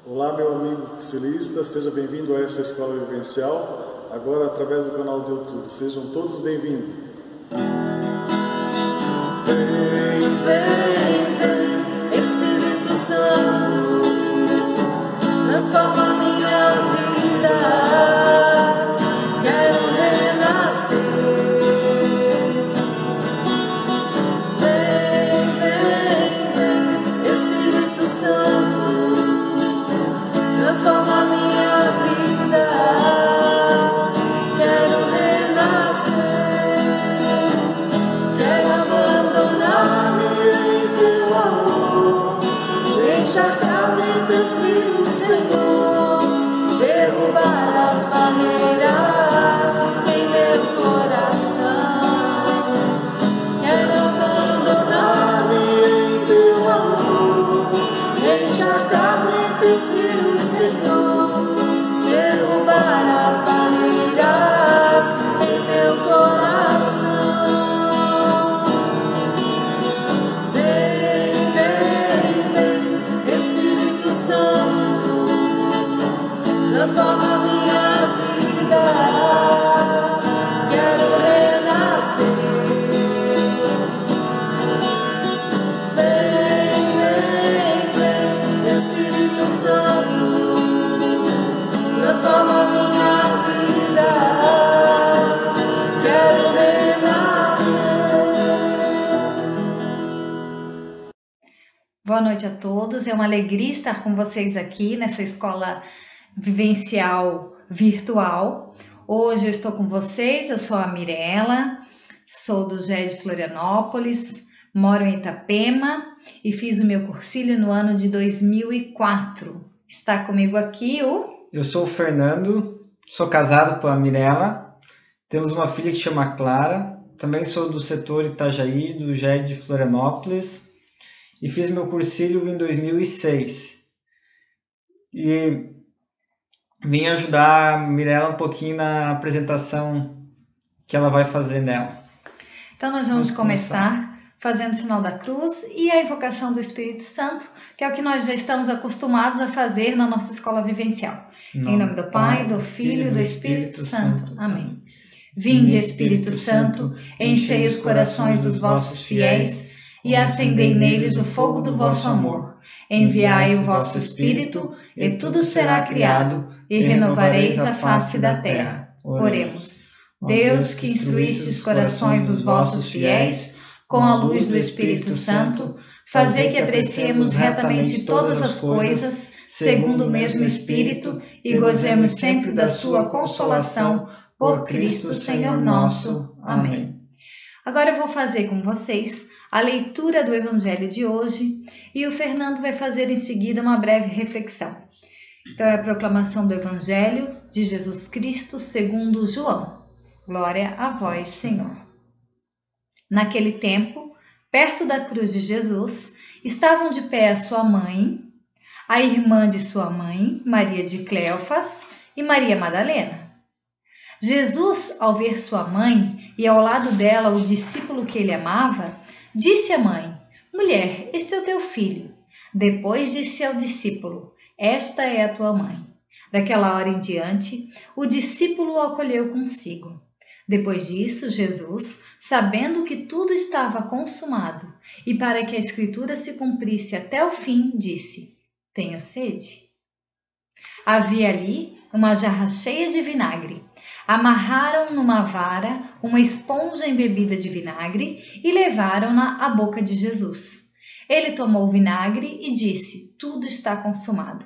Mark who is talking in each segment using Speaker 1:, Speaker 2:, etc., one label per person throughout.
Speaker 1: Olá, meu amigo psilista, seja bem-vindo a essa escola vivencial, agora através do canal de YouTube. Sejam todos bem-vindos.
Speaker 2: Vem, vem, vem, Espírito Santo, transforma minha vida, quero renascer. Vem, vem, vem, Espírito Santo, transforma minha vida, quero renascer. Quero abandonar-me em seu amor, encharcar-me em teus rios, Senhor, derrubar as barreiras em meu coração. Quero abandonar-me em teu amor, encharcar-me em teus rios, Senhor, derrubar as barreiras em meu coração. Vem, vem, vem, Espírito Santo, transforma minha vida, quero renascer. Vem, vem, vem, Espírito Santo, transforma minha vida, quero renascer.
Speaker 3: Boa noite a todos, é uma alegria estar com vocês aqui nessa escola vivencial virtual. Hoje eu estou com vocês, eu sou a Mirela, sou do GED Florianópolis, moro em Itapema e fiz o meu cursilho no ano de 2004. Está comigo aqui o...
Speaker 4: Eu sou o Fernando, sou casado com a Mirela, temos uma filha que chama Clara, também sou do setor Itajaí, do GED de Florianópolis, e fiz meu cursilho em 2006. E vim ajudar a Mirela um pouquinho na apresentação que ela vai fazer nela.
Speaker 3: Então nós vamos começar fazendo o sinal da cruz e a invocação do Espírito Santo, que é o que nós já estamos acostumados a fazer na nossa escola vivencial. Em nome do Pai, do Filho e do Espírito Santo. Amém. Vinde, Espírito Santo, enchei os corações dos vossos fiéis e acendei neles o fogo do vosso amor. Enviai o vosso Espírito, e tudo será criado, e renovareis a face da terra. Oremos. Deus, que instruíste os corações dos vossos fiéis com a luz do Espírito Santo, fazei que apreciemos retamente todas as coisas, segundo o mesmo Espírito, e gozemos sempre da sua consolação, por Cristo Senhor nosso. Amém. Agora eu vou fazer com vocês a leitura do Evangelho de hoje e o Fernando vai fazer em seguida uma breve reflexão. Então é a proclamação do Evangelho de Jesus Cristo segundo João. Glória a vós, Senhor. Naquele tempo, perto da cruz de Jesus, estavam de pé a sua mãe, a irmã de sua mãe, Maria de Cleofas, e Maria Madalena. Jesus, ao ver sua mãe e ao lado dela o discípulo que ele amava, disse à mãe: Mulher, este é o teu filho. Depois disse ao discípulo: Esta é a tua mãe. Daquela hora em diante, o discípulo o acolheu consigo. Depois disso, Jesus, sabendo que tudo estava consumado e para que a Escritura se cumprisse até o fim, disse: Tenho sede. Havia ali uma jarra cheia de vinagre. Amarraram numa vara uma esponja embebida de vinagre e levaram-na à boca de Jesus. Ele tomou o vinagre e disse: Tudo está consumado.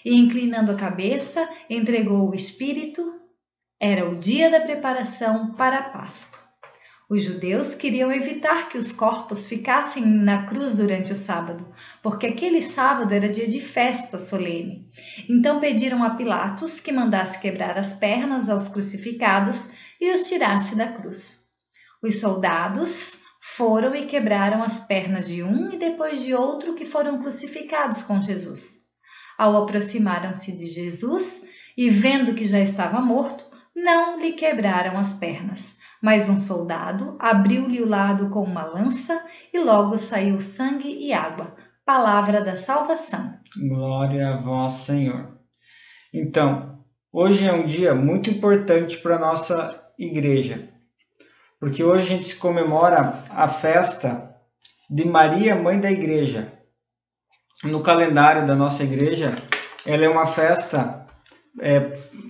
Speaker 3: E inclinando a cabeça, entregou o Espírito. Era o dia da preparação para a Páscoa. Os judeus queriam evitar que os corpos ficassem na cruz durante o sábado, porque aquele sábado era dia de festa solene. Então pediram a Pilatos que mandasse quebrar as pernas aos crucificados e os tirasse da cruz. Os soldados foram e quebraram as pernas de um e depois de outro que foram crucificados com Jesus. Ao aproximaram-se de Jesus e, vendo que já estava morto, não lhe quebraram as pernas, mas um soldado abriu-lhe o lado com uma lança e logo saiu sangue e água, Palavra da salvação.
Speaker 4: Glória a vós, Senhor. Então, hoje é um dia muito importante para a nossa igreja, porque hoje a gente se comemora a festa de Maria, Mãe da Igreja. No calendário da nossa igreja, ela é uma festa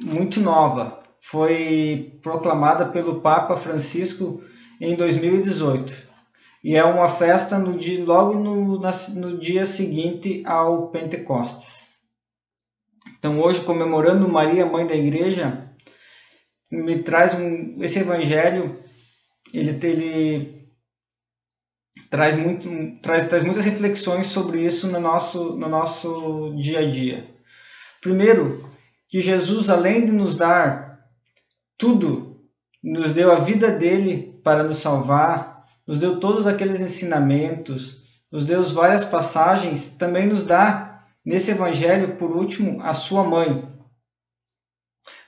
Speaker 4: muito nova. Foi proclamada pelo Papa Francisco em 2018. E é uma festa logo no dia seguinte ao Pentecostes. Então hoje, comemorando Maria, Mãe da Igreja, me traz esse evangelho, ele traz muitas reflexões sobre isso no nosso dia a dia. Primeiro, que Jesus, além de nos dar tudo, nos deu a vida dele para nos salvar, nos deu todos aqueles ensinamentos, nos deu várias passagens, também nos dá, nesse evangelho, por último, a sua mãe,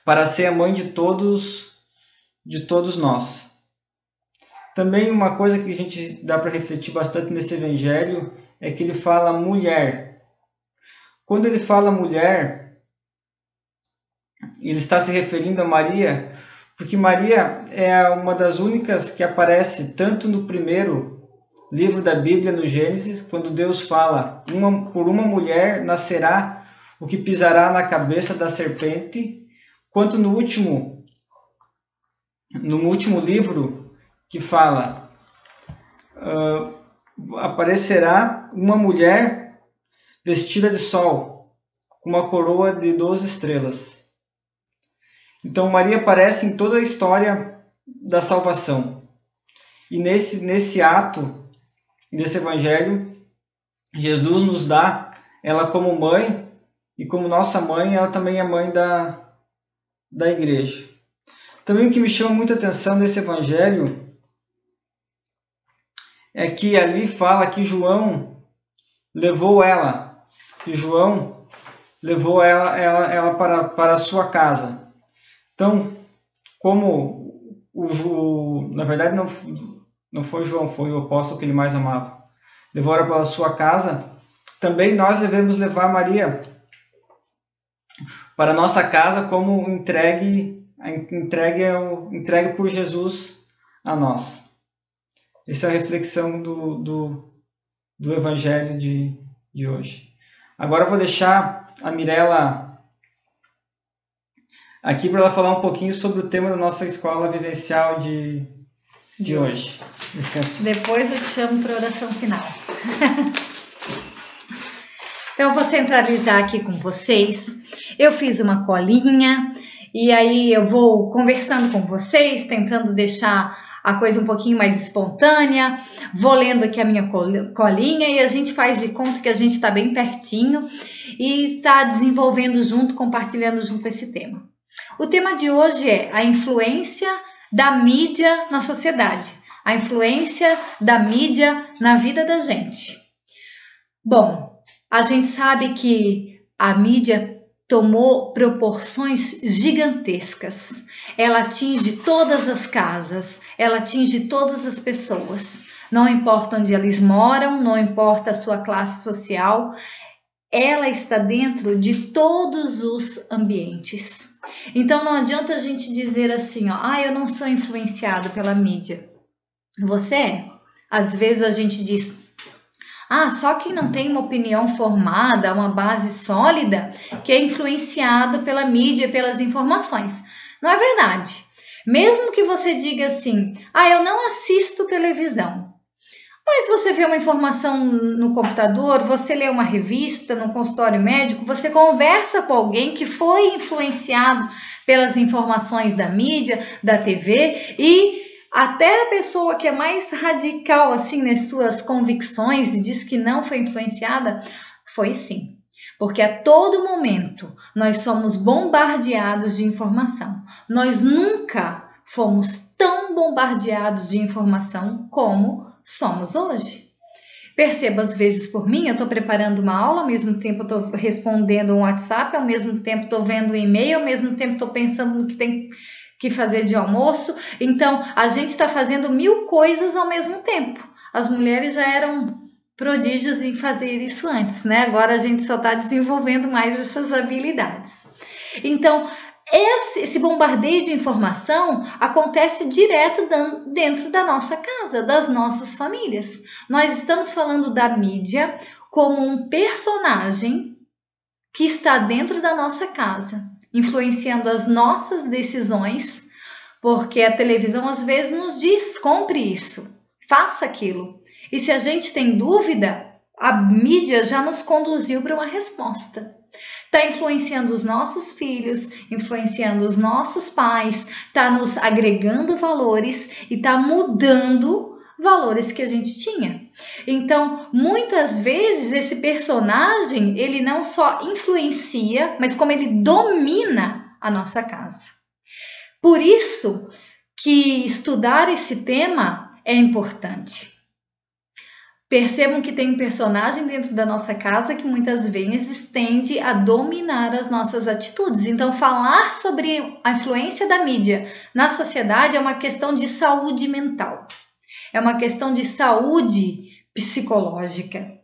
Speaker 4: para ser a mãe de todos nós. Também uma coisa que a gente dá para refletir bastante nesse evangelho é que ele fala mulher. Quando ele fala mulher, ele está se referindo a Maria, porque Maria é uma das únicas que aparece tanto no primeiro livro da Bíblia, no Gênesis, quando Deus fala, por uma mulher nascerá o que pisará na cabeça da serpente, quanto no último livro que fala, aparecerá uma mulher vestida de sol, com uma coroa de 12 estrelas. Então Maria aparece em toda a história da salvação. E nesse ato, nesse evangelho, Jesus nos dá ela como mãe, e como nossa mãe, ela também é mãe da igreja. Também o que me chama muita atenção nesse evangelho é que ali fala que João levou ela para a sua casa. Então, como na verdade não foi João, foi o apóstolo que ele mais amava, levou ela para a sua casa, também nós devemos levar Maria para a nossa casa como entregue por Jesus a nós. Essa é a reflexão do evangelho de hoje. Agora eu vou deixar a Mirella aqui para ela falar um pouquinho sobre o tema da nossa escola vivencial de hoje. Licença.
Speaker 3: Depois eu te chamo para a oração final. Então eu vou centralizar aqui com vocês. Eu fiz uma colinha e aí eu vou conversando com vocês, tentando deixar a coisa um pouquinho mais espontânea, vou lendo aqui a minha colinha e a gente faz de conta que a gente está bem pertinho e está desenvolvendo junto, compartilhando junto esse tema. O tema de hoje é a influência da mídia na sociedade, a influência da mídia na vida da gente. Bom, a gente sabe que a mídia tomou proporções gigantescas. Ela atinge todas as casas, ela atinge todas as pessoas. Não importa onde eles moram, não importa a sua classe social, ela está dentro de todos os ambientes. Então não adianta a gente dizer assim, eu não sou influenciado pela mídia. Você é. Às vezes a gente diz, só quem não tem uma opinião formada, uma base sólida, que é influenciado pela mídia, pelas informações. Não é verdade. Mesmo que você diga assim, eu não assisto televisão. Mas você vê uma informação no computador, você lê uma revista no consultório médico, você conversa com alguém que foi influenciado pelas informações da mídia, da TV, e até a pessoa que é mais radical assim nas suas convicções e diz que não foi influenciada, foi sim. Porque a todo momento nós somos bombardeados de informação. Nós nunca fomos tão bombardeados de informação como somos hoje. Perceba, às vezes por mim, eu estou preparando uma aula, ao mesmo tempo eu estou respondendo um WhatsApp, ao mesmo tempo estou vendo um e-mail, ao mesmo tempo estou pensando no que tem que fazer de almoço. Então, a gente está fazendo 1000 coisas ao mesmo tempo. As mulheres já eram prodígios em fazer isso antes, né? Agora a gente só está desenvolvendo mais essas habilidades. Então, esse bombardeio de informação acontece direto dentro da nossa casa, das nossas famílias. Nós estamos falando da mídia como um personagem que está dentro da nossa casa, influenciando as nossas decisões, porque a televisão às vezes nos diz: compre isso, faça aquilo. E se a gente tem dúvida, a mídia já nos conduziu para uma resposta. Está influenciando os nossos filhos, influenciando os nossos pais, está nos agregando valores e está mudando valores que a gente tinha. Então, muitas vezes esse personagem, ele não só influencia, mas como ele domina a nossa casa. Por isso que estudar esse tema é importante. Percebam que tem um personagem dentro da nossa casa que muitas vezes tende a dominar as nossas atitudes. Então, falar sobre a influência da mídia na sociedade é uma questão de saúde mental. É uma questão de saúde psicológica.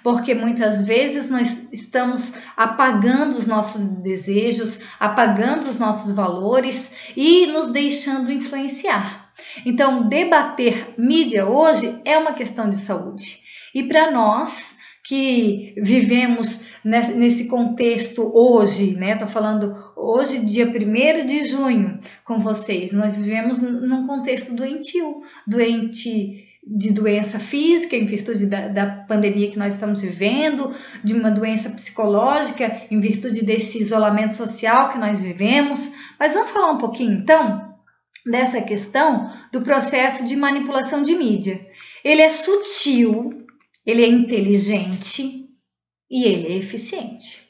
Speaker 3: Porque muitas vezes nós estamos apagando os nossos desejos, apagando os nossos valores e nos deixando influenciar. Então, debater mídia hoje é uma questão de saúde. E para nós que vivemos nesse contexto hoje, né? Estou falando hoje, dia 1º de junho, com vocês. Nós vivemos num contexto doentio, de doença física, em virtude da pandemia que nós estamos vivendo, de uma doença psicológica, em virtude desse isolamento social que nós vivemos. Mas vamos falar um pouquinho, então, dessa questão do processo de manipulação de mídia. Ele é sutil, ele é inteligente e ele é eficiente.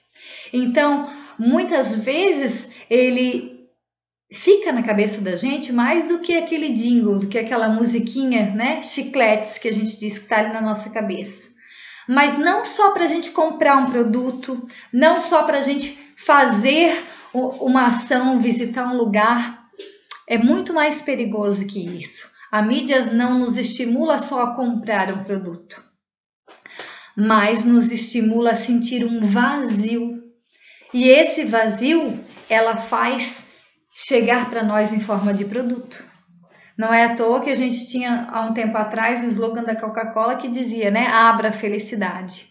Speaker 3: Então, muitas vezes, ele fica na cabeça da gente mais do que aquele jingle, do que aquela musiquinha, né? Chicletes que a gente diz que está ali na nossa cabeça. Mas não só para a gente comprar um produto, não só para a gente fazer uma ação, visitar um lugar. É muito mais perigoso que isso. A mídia não nos estimula só a comprar um produto, mas nos estimula a sentir um vazio. E esse vazio, ela faz chegar para nós em forma de produto. Não é à toa que a gente tinha há um tempo atrás o slogan da Coca-Cola que dizia, né, abra a felicidade.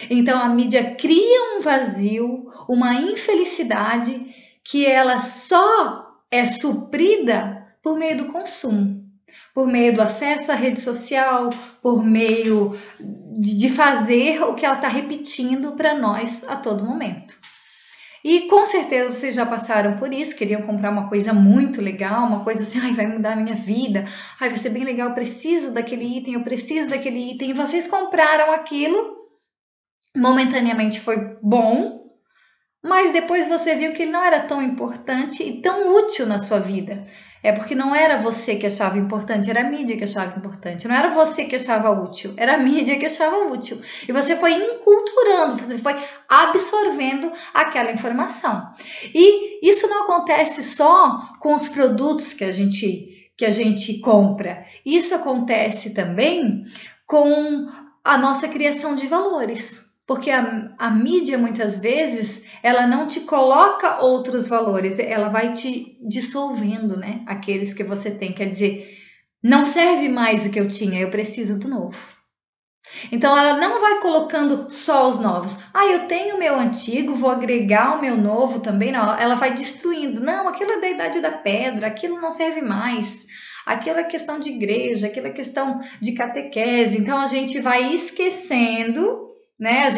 Speaker 3: Então a mídia cria um vazio, uma infelicidade que ela só é suprida por meio do consumo, por meio do acesso à rede social, por meio de fazer o que ela está repetindo para nós a todo momento. E com certeza vocês já passaram por isso, queriam comprar uma coisa muito legal, uma coisa assim, ai, vai mudar a minha vida, ai, vai ser bem legal, eu preciso daquele item, e vocês compraram aquilo, momentaneamente foi bom, mas depois você viu que ele não era tão importante e tão útil na sua vida. É porque não era você que achava importante, era a mídia que achava importante. Não era você que achava útil, era a mídia que achava útil. E você foi enculturando, você foi absorvendo aquela informação. E isso não acontece só com os produtos que a gente compra. Isso acontece também com a nossa criação de valores. Porque a mídia, muitas vezes, ela não te coloca outros valores, ela vai te dissolvendo, né? Aqueles que você tem, quer dizer, não serve mais o que eu tinha, eu preciso do novo. Então, ela não vai colocando só os novos. Ah, eu tenho o meu antigo, vou agregar o meu novo também. Não, ela vai destruindo. Não, aquilo é da idade da pedra, aquilo não serve mais. Aquilo é questão de igreja, aquilo é questão de catequese. Então, a gente vai esquecendo, né?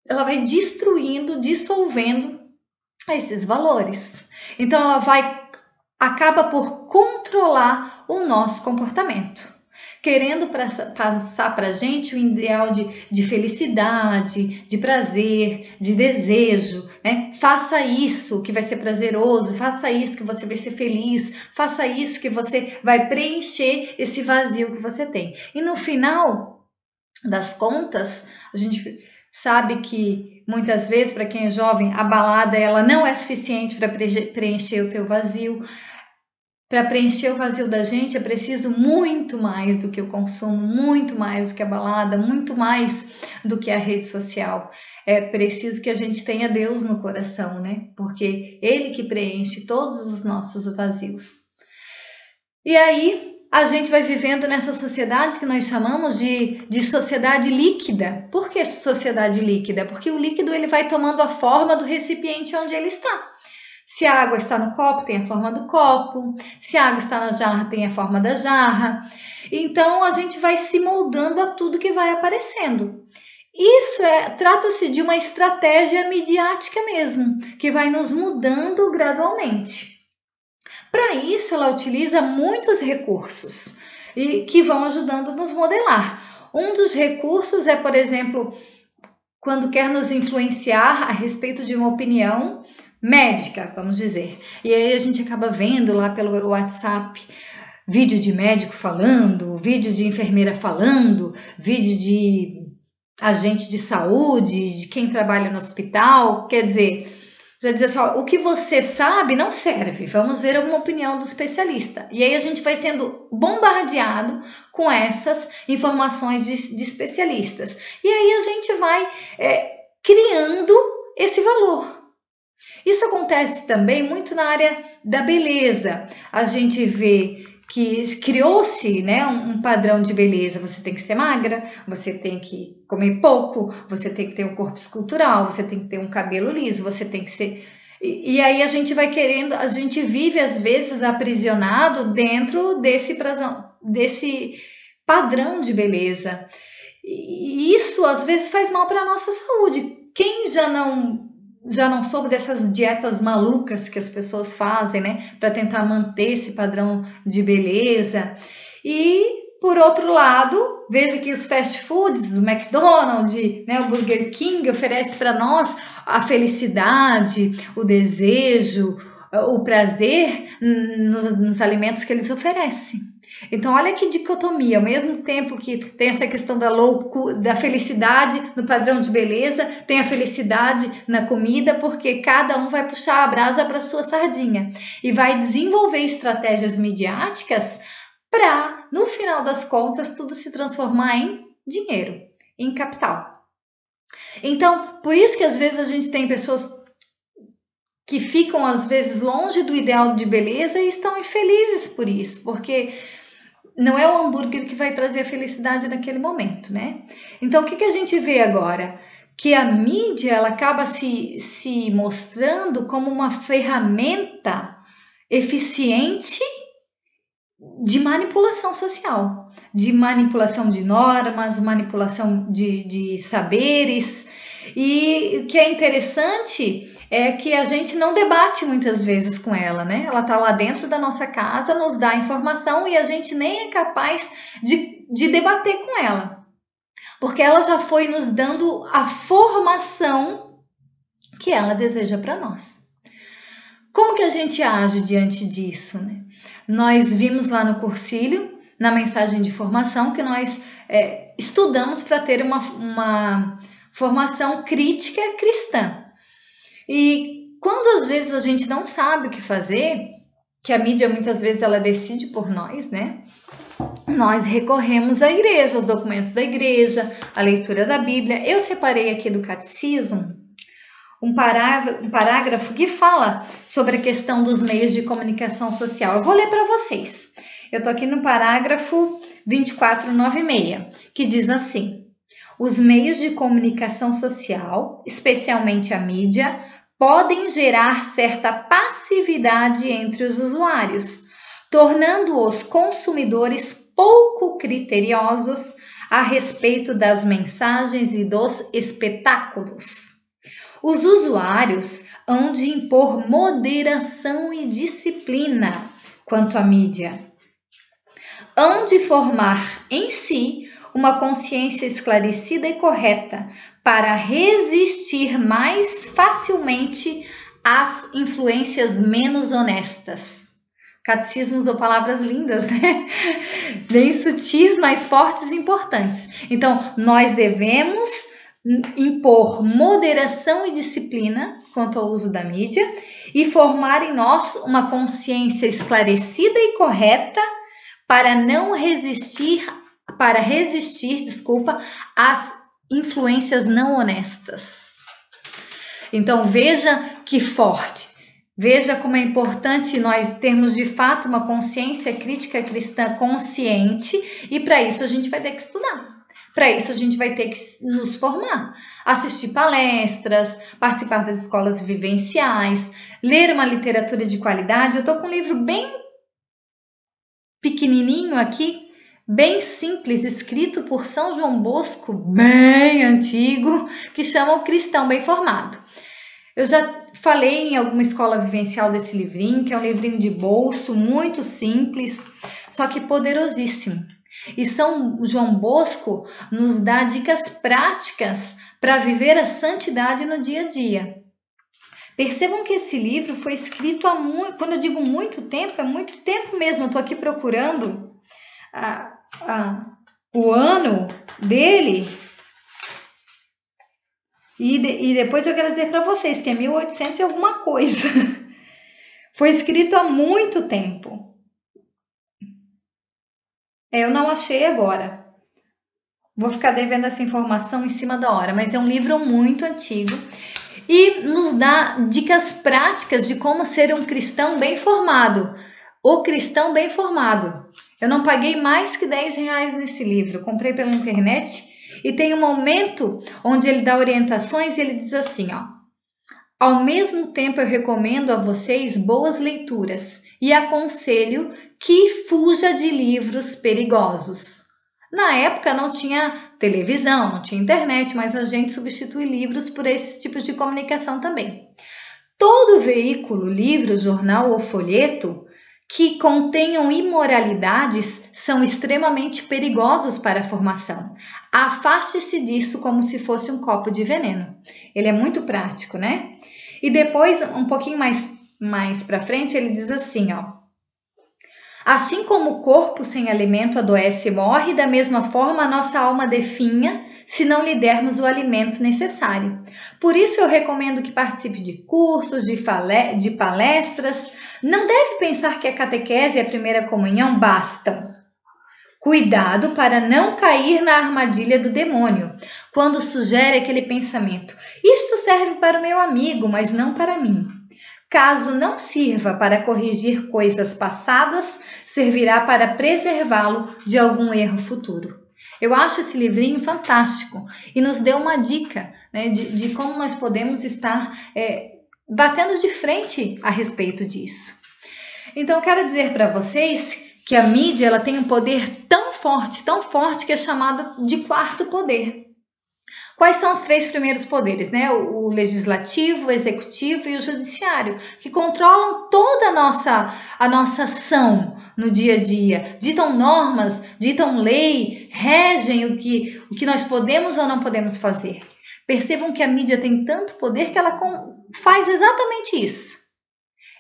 Speaker 3: Ela vai destruindo, dissolvendo esses valores. Então ela acaba por controlar o nosso comportamento, querendo passar para a gente o ideal de felicidade, de prazer, de desejo, né? Faça isso que vai ser prazeroso, faça isso que você vai ser feliz, faça isso que você vai preencher esse vazio que você tem. E no final das contas, a gente sabe que muitas vezes, para quem é jovem, a balada ela não é suficiente para preencher o teu vazio. para preencher o vazio da gente é preciso muito mais do que o consumo, muito mais do que a balada, muito mais do que a rede social. É preciso que a gente tenha Deus no coração, né? Porque Ele que preenche todos os nossos vazios. E aí a gente vai vivendo nessa sociedade que nós chamamos de sociedade líquida. Por que sociedade líquida? Porque o líquido ele vai tomando a forma do recipiente onde ele está. Se a água está no copo, tem a forma do copo. Se a água está na jarra, tem a forma da jarra. Então, a gente vai se moldando a tudo que vai aparecendo. Isso trata-se de uma estratégia midiática mesmo, que vai nos mudando gradualmente. Para isso, ela utiliza muitos recursos e que vão ajudando a nos modelar. Um dos recursos é, por exemplo, quando quer nos influenciar a respeito de uma opinião médica, vamos dizer. E aí a gente acaba vendo lá pelo WhatsApp vídeo de médico falando, vídeo de enfermeira falando, vídeo de agente de saúde, de quem trabalha no hospital. Quer dizer, já dizer assim, ó, o que você sabe não serve, vamos ver uma opinião do especialista. E aí a gente vai sendo bombardeado com essas informações de especialistas. E aí a gente vai criando esse valor. Isso acontece também muito na área da beleza. A gente vê que criou-se, né, um padrão de beleza. Você tem que ser magra, você tem que comer pouco, você tem que ter um corpo escultural, você tem que ter um cabelo liso, você tem que ser... E aí a gente vai querendo, a gente vive às vezes aprisionado dentro desse padrão de beleza. E isso às vezes faz mal para a nossa saúde. Quem já não soube dessas dietas malucas que as pessoas fazem, né, para tentar manter esse padrão de beleza. E, por outro lado, veja que os fast foods, o McDonald's, né, o Burger King oferece para nós a felicidade, o desejo, o prazer nos alimentos que eles oferecem. Então, olha que dicotomia, ao mesmo tempo que tem essa questão da felicidade no padrão de beleza, tem a felicidade na comida, porque cada um vai puxar a brasa para sua sardinha e vai desenvolver estratégias midiáticas para, no final das contas, tudo se transformar em dinheiro, em capital. Então, por isso que às vezes a gente tem pessoas que ficam às vezes longe do ideal de beleza e estão infelizes por isso, porque não é o hambúrguer que vai trazer a felicidade naquele momento, né? Então, o que a gente vê agora? Que a mídia ela acaba se mostrando como uma ferramenta eficiente de manipulação social, de manipulação de normas, manipulação de saberes. E o que é interessante é que a gente não debate muitas vezes com ela, né? Ela tá lá dentro da nossa casa, nos dá informação e a gente nem é capaz de debater com ela. Porque ela já foi nos dando a formação que ela deseja para nós. Como que a gente age diante disso, né? Nós vimos lá no Cursilho, na mensagem de formação, que nós estudamos para ter uma formação crítica cristã. E quando às vezes a gente não sabe o que fazer, que a mídia muitas vezes ela decide por nós, né? Nós recorremos à igreja, aos documentos da igreja, à leitura da Bíblia. Eu separei aqui do catecismo um parágrafo que fala sobre a questão dos meios de comunicação social. Eu vou ler para vocês. Eu estou aqui no parágrafo 2496, que diz assim: os meios de comunicação social, especialmente a mídia, podem gerar certa passividade entre os usuários, tornando-os consumidores pouco criteriosos a respeito das mensagens e dos espetáculos. Os usuários hão de impor moderação e disciplina quanto à mídia. Hão de formar em si uma consciência esclarecida e correta para resistir mais facilmente às influências menos honestas. Catecismo usou palavras lindas, né? Bem sutis, mas fortes e importantes. Então, nós devemos impor moderação e disciplina quanto ao uso da mídia e formar em nós uma consciência esclarecida e correta para resistir às influências não honestas. Então veja que forte, veja como é importante nós termos de fato uma consciência crítica cristã consciente, e para isso a gente vai ter que estudar. Para isso a gente vai ter que nos formar, assistir palestras, participar das escolas vivenciais, ler uma literatura de qualidade. Eu estou com um livro bem pequenininho aqui, bem simples, escrito por São João Bosco, bem antigo, que chama O Cristão Bem Formado. Eu já falei em alguma escola vivencial desse livrinho, que é um livrinho de bolso, muito simples, só que poderosíssimo. E São João Bosco nos dá dicas práticas para viver a santidade no dia a dia. Percebam que esse livro foi escrito há muito, quando eu digo muito tempo, é muito tempo mesmo. Eu estou aqui procurando o ano dele. E depois eu quero dizer para vocês que é 1800 e alguma coisa. Foi escrito há muito tempo. Eu não achei agora. Vou ficar devendo essa informação em cima da hora, mas é um livro muito antigo e nos dá dicas práticas de como ser um cristão bem formado. O Cristão Bem Formado. Eu não paguei mais que R$10 nesse livro. Comprei pela internet e tem um momento onde ele dá orientações e ele diz assim, ó: ao mesmo tempo eu recomendo a vocês boas leituras e aconselho que fuja de livros perigosos. Na época não tinha televisão, não tinha internet, mas a gente substitui livros por esses tipos de comunicação também. Todo veículo, livro, jornal ou folheto que contenham imoralidades são extremamente perigosos para a formação. Afaste-se disso como se fosse um copo de veneno. Ele é muito prático, né? E depois, um pouquinho mais para frente, ele diz assim, ó: assim como o corpo sem alimento adoece e morre, da mesma forma a nossa alma definha se não lhe dermos o alimento necessário. Por isso eu recomendo que participe de cursos, de palestras. Não deve pensar que a catequese e a primeira comunhão bastam. Cuidado para não cair na armadilha do demônio, quando sugere aquele pensamento: isto serve para o meu amigo, mas não para mim. Caso não sirva para corrigir coisas passadas, servirá para preservá-lo de algum erro futuro. Eu acho esse livrinho fantástico e nos deu uma dica, né, de como nós podemos estar batendo de frente a respeito disso. Então, quero dizer para vocês que a mídia ela tem um poder tão forte, que é chamada de quarto poder. Quais são os 3 primeiros poderes, né? O legislativo, o executivo e o judiciário, que controlam toda a nossa ação no dia a dia, ditam normas, ditam lei, regem o que nós podemos ou não podemos fazer. Percebam que a mídia tem tanto poder que ela faz exatamente isso.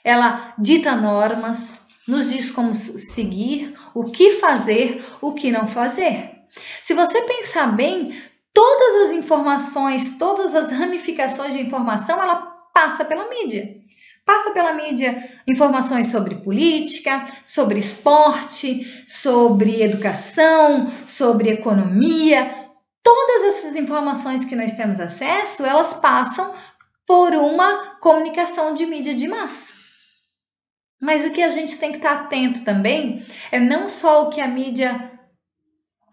Speaker 3: Ela dita normas, nos diz como seguir, o que fazer, o que não fazer. Se você pensar bem, todas as informações, todas as ramificações de informação, ela passa pela mídia. Passa pela mídia informações sobre política, sobre esporte, sobre educação, sobre economia. Todas essas informações que nós temos acesso, elas passam por uma comunicação de mídia de massa. Mas o que a gente tem que estar atento também é não só o que a mídia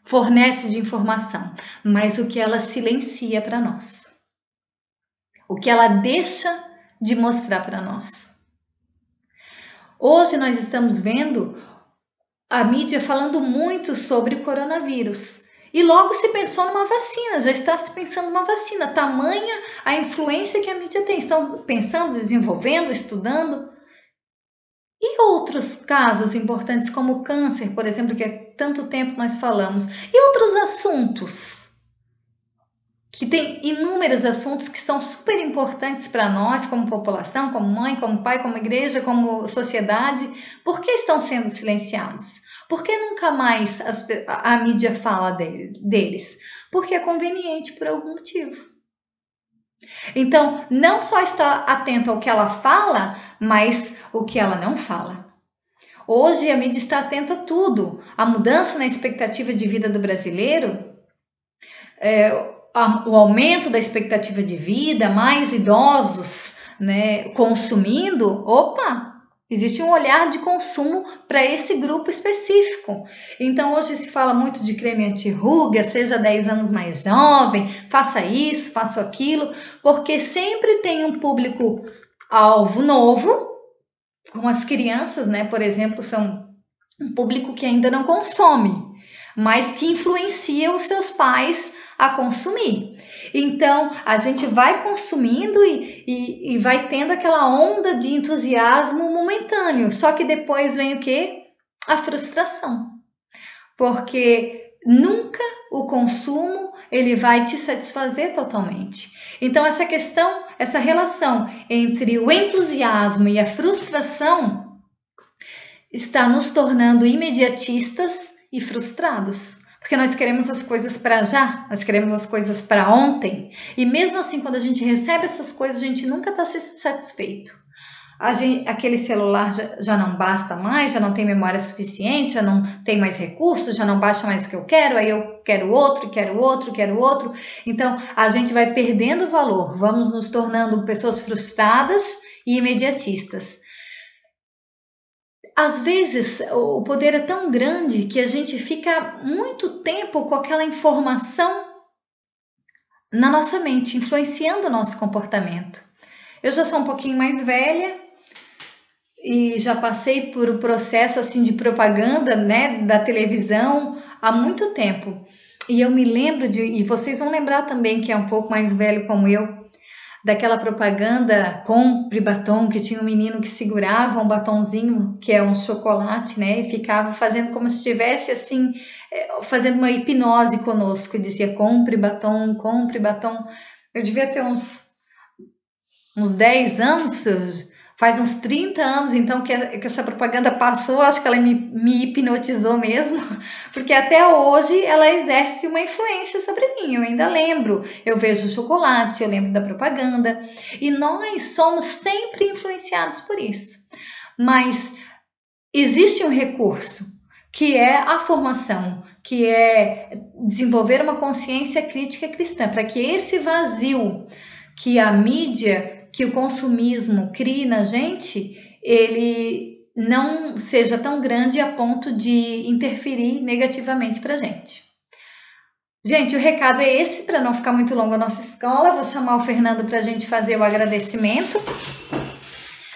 Speaker 3: fornece de informação, mas o que ela silencia para nós. O que ela deixa de mostrar para nós. Hoje nós estamos vendo a mídia falando muito sobre o coronavírus. E logo se pensou numa vacina, já está se pensando numa vacina. Tamanha a influência que a mídia tem. Estão pensando, desenvolvendo, estudando. E outros casos importantes como o câncer, por exemplo, que há tanto tempo nós falamos. E outros assuntos, que tem inúmeros assuntos que são super importantes para nós como população, como mãe, como pai, como igreja, como sociedade. Por que estão sendo silenciados? Por que nunca mais a mídia fala deles? Porque é conveniente por algum motivo. Então, não só está atento ao que ela fala, mas o que ela não fala. Hoje a mídia está atenta a tudo. A mudança na expectativa de vida do brasileiro, o aumento da expectativa de vida, mais idosos, né, consumindo, existe um olhar de consumo para esse grupo específico. Então hoje se fala muito de creme anti-ruga, seja 10 anos mais jovem, faça isso, faça aquilo, porque sempre tem um público-alvo novo, como as crianças, né, por exemplo, são um público que ainda não consome, mas que influencia os seus pais a consumir. Então, a gente vai consumindo e vai tendo aquela onda de entusiasmo momentâneo. Só que depois vem o quê? A frustração. Porque nunca o consumo ele vai te satisfazer totalmente. Então, essa questão, essa relação entre o entusiasmo e a frustração está nos tornando imediatistas e frustrados, porque nós queremos as coisas para já, nós queremos as coisas para ontem, e mesmo assim, quando a gente recebe essas coisas, a gente nunca está satisfeito. Aquele celular já não basta mais, já não tem memória suficiente, já não tem mais recursos, já não baixa mais o que eu quero, aí eu quero outro, quero outro, quero outro. Então, a gente vai perdendo valor, vamos nos tornando pessoas frustradas e imediatistas. Às vezes, o poder é tão grande que a gente fica muito tempo com aquela informação na nossa mente, influenciando o nosso comportamento. Eu já sou um pouquinho mais velha e já passei por um processo assim de propaganda, né, da televisão há muito tempo. E eu me lembro e vocês vão lembrar também, que é um pouco mais velho como eu, daquela propaganda Compre Batom, que tinha um menino que segurava um batonzinho, que é um chocolate, né, e ficava fazendo como se estivesse assim, fazendo uma hipnose conosco, e dizia compre batom, compre batom. Eu devia ter uns 10 anos, faz uns 30 anos então que essa propaganda passou, acho que ela me hipnotizou mesmo, porque até hoje ela exerce uma influência sobre mim, eu ainda lembro, eu vejo o chocolate, eu lembro da propaganda, e nós somos sempre influenciados por isso. Mas existe um recurso, que é a formação, que é desenvolver uma consciência crítica cristã, para que esse vazio que a mídia, que o consumismo cria na gente, ele não seja tão grande a ponto de interferir negativamente para a gente. Gente, o recado é esse, para não ficar muito longo a nossa escola. Vou chamar o Fernando para a gente fazer o agradecimento.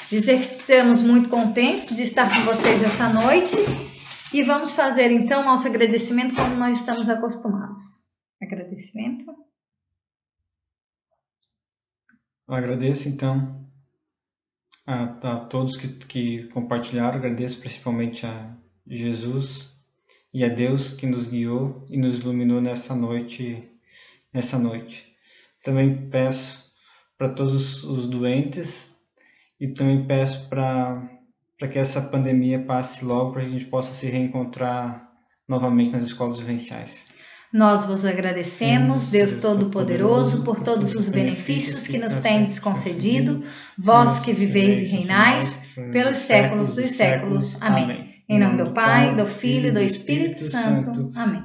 Speaker 3: Dizer que estamos muito contentes de estar com vocês essa noite. E vamos fazer então nosso agradecimento como nós estamos acostumados. Agradecimento.
Speaker 4: Eu agradeço, então, a todos que compartilharam. Agradeço principalmente a Jesus e a Deus que nos guiou e nos iluminou nessa noite. Também peço para todos os doentes e também peço para que essa pandemia passe logo, para que a gente possa se reencontrar novamente nas escolas vivenciais.
Speaker 3: Nós vos agradecemos, Deus Todo-Poderoso, por todos os benefícios que nos tendes concedido, vós que viveis e reinais, pelos séculos dos séculos. Amém. Em nome do Pai, do Filho e do Espírito Santo. Amém.